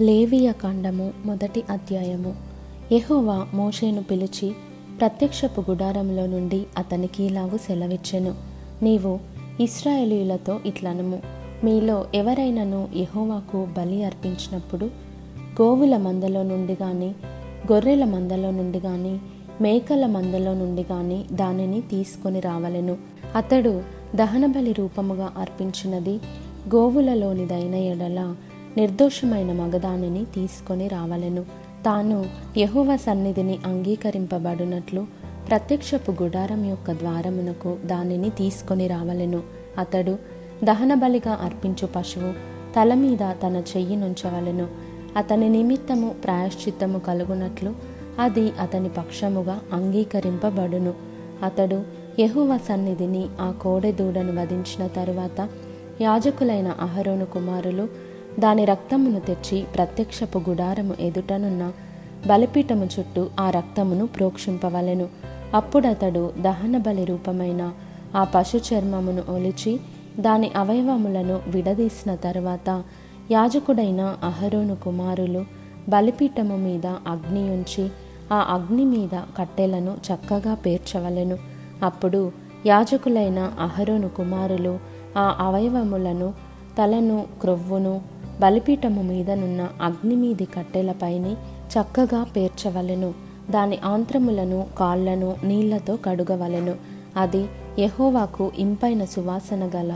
లేవియ కాండము 1వ అధ్యాయము. యెహోవా మోషేను పిలిచి ప్రత్యక్షపు గుడారంలో నుండి అతనికి ఇలాగు సెలవిచ్చెను. నీవు ఇశ్రాయేలీయులతో ఇట్లనుము, మీలో ఎవరైనను యెహోవాకు బలి అర్పించినప్పుడు గోవుల మందలో నుండి గాని, గొర్రెల మందలో నుండి గాని, మేకల మందలో నుండి గాని దానిని తీసుకొని రావలెను. అతడు దహనబలి రూపముగా అర్పించినది గోవులలోనిదైన ఎడల నిర్దోషమైన మగదానిని తీసుకొని రావలెను. తాను యెహోవా సన్నిధిని అంగీకరింపబడినట్లు ప్రత్యక్షపు గుడారం యొక్క ద్వారమునకు దానిని తీసుకొని రావలెను. అతడు దహనబలిగా అర్పించు పశువు తల మీద తన చెయ్యి నుంచవలెను. అతని నిమిత్తము ప్రాయశ్చిత్తము కలుగునట్లు అది అతని పక్షముగా అంగీకరింపబడును. అతడు యెహోవా సన్నిధిని ఆ కోడెదూడను వధించిన తరువాత యాజకులైన అహరోను కుమారులు దాని రక్తమును తెచ్చి ప్రత్యక్షపు గుడారము ఎదుటనున్న బలిపీఠము చుట్టూ ఆ రక్తమును ప్రోక్షింపవలెను. అప్పుడతడు దహన బలి రూపమైన ఆ పశు చర్మమును ఒలిచి దాని అవయవములను విడదీసిన తరువాత యాజకుడైన అహరోను కుమారులు బలిపీఠము మీద అగ్ని ఉంచి ఆ అగ్ని మీద కట్టెలను చక్కగా పేర్చవలెను. అప్పుడు యాజకులైన అహరోను కుమారులు ఆ అవయవములను, తలను, క్రొవ్వును బలిపీఠము మీదనున్న అగ్నిమీది కట్టెలపైని చక్కగా పేర్చవలెను. దాని ఆంత్రములను, కాళ్లను నీళ్లతో కడుగవలెను. అది యెహోవాకు ఇంపైన సువాసన గల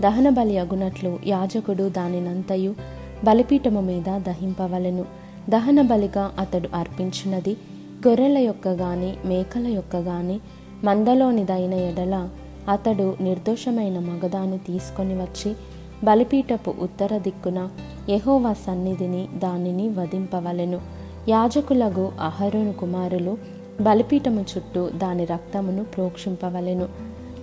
దహనబలి అగునట్లు యాజకుడు దానినంతయు బలిపీఠము మీద దహింపవలెను. దహనబలిగా అతడు అర్పించినది గొర్రెల యొక్క గాని, మేకల యొక్క గాని మందలోనిదైన ఎడల అతడు నిర్దోషమైన మగదాన్ని తీసుకొని వచ్చి బలిపీఠపు ఉత్తర దిక్కున యెహోవా సన్నిధిని దానిని వధింపవలెను. యాజకులగు అహరోను కుమారులు బలిపీఠము చుట్టూ దాని రక్తమును ప్రోక్షింపవలెను.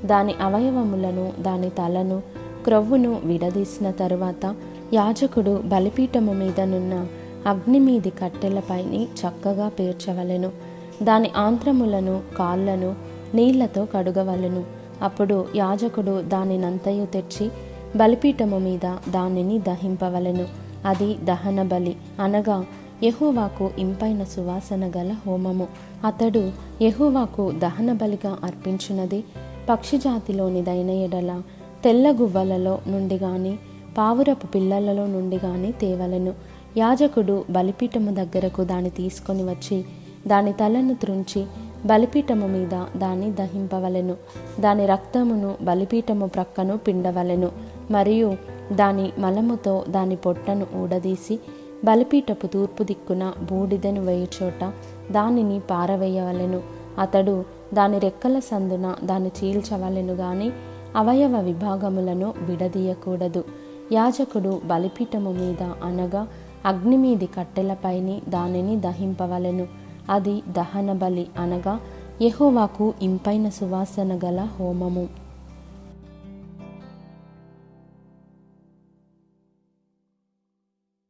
దాని అవయవములను, దాని తలను, క్రొవ్వును విడదీసిన తరువాత యాజకుడు బలిపీఠము మీదనున్న అగ్నిమీది కట్టెలపైని చక్కగా పేర్చవలెను. దాని ఆంత్రములను, కాళ్లను నీళ్లతో కడుగవలెను. అప్పుడు యాజకుడు దానినంతయు తెచ్చి బలిపీఠము మీద దానిని దహింపవలెను. అది దహన బలి, అనగా యెహోవాకు ఇంపైన సువాసన గల హోమము. అతడు యెహోవాకు దహన బలిగా అర్పించినది పక్షిజాతిలోనిదైన ఎడల తెల్ల గువ్వలలో నుండి గాని, పావురపు పిల్లలలో నుండి గాని తేవలెను. యాజకుడు బలిపీఠము దగ్గరకు దాన్ని తీసుకొని వచ్చి దాని తలను త్రుంచి బలిపీఠము మీద దాన్ని దహింపవలెను. దాని రక్తమును బలిపీఠము ప్రక్కను పిండవలెను. మరియు దాని మలముతో దాని పొట్టను ఊడదీసి బలిపీఠపు తూర్పు దిక్కున బూడిదను వేయుచోట దానిని పారవేయవలెను. అతడు దాని రెక్కల సందున దాన్ని చీల్చవలెను గాని అవయవ విభాగములను విడదీయకూడదు. యాజకుడు బలిపీఠము మీద, అనగా అగ్నిమీది కట్టెలపైని దానిని దహింపవలెను. అది దహన బలి, అనగా యెహోవాకు ఇంపైన సువాసన గల హోమము.